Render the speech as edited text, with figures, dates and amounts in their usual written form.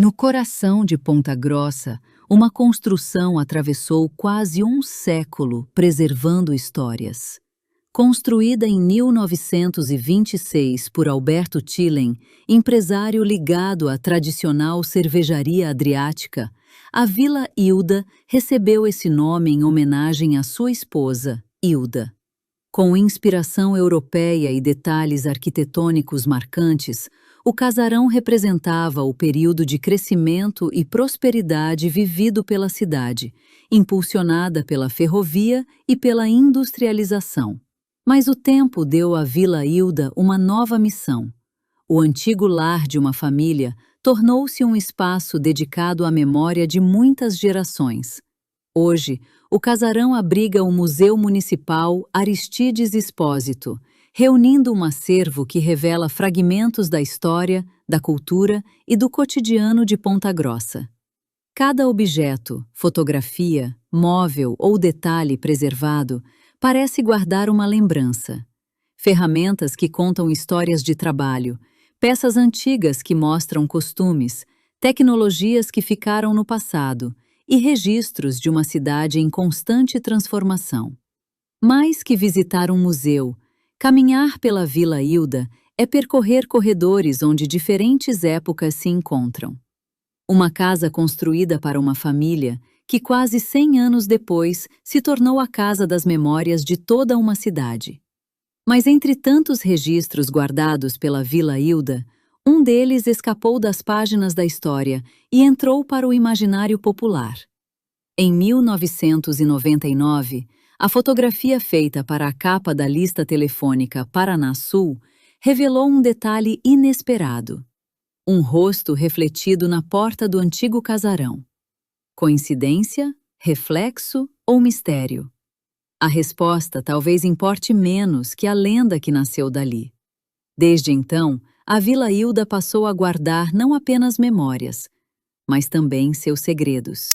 No coração de Ponta Grossa, uma construção atravessou quase um século preservando histórias. Construída em 1926 por Alberto Tillen, empresário ligado à tradicional cervejaria adriática, a Vila Hilda recebeu esse nome em homenagem à sua esposa, Hilda. Com inspiração europeia e detalhes arquitetônicos marcantes, o casarão representava o período de crescimento e prosperidade vivido pela cidade, impulsionada pela ferrovia e pela industrialização. Mas o tempo deu à Vila Hilda uma nova missão. O antigo lar de uma família tornou-se um espaço dedicado à memória de muitas gerações. Hoje, o casarão abriga o Museu Municipal Aristides Expósito, reunindo um acervo que revela fragmentos da história, da cultura e do cotidiano de Ponta Grossa. Cada objeto, fotografia, móvel ou detalhe preservado parece guardar uma lembrança. Ferramentas que contam histórias de trabalho, peças antigas que mostram costumes, tecnologias que ficaram no passado e registros de uma cidade em constante transformação. Mais que visitar um museu, caminhar pela Vila Hilda é percorrer corredores onde diferentes épocas se encontram. Uma casa construída para uma família que quase 100 anos depois se tornou a casa das memórias de toda uma cidade. Mas entre tantos registros guardados pela Vila Hilda, um deles escapou das páginas da história e entrou para o imaginário popular. Em 1999, a fotografia feita para a capa da lista telefônica Paraná Sul revelou um detalhe inesperado: um rosto refletido na porta do antigo casarão. Coincidência, reflexo ou mistério? A resposta talvez importe menos que a lenda que nasceu dali. Desde então, a Vila Hilda passou a guardar não apenas memórias, mas também seus segredos.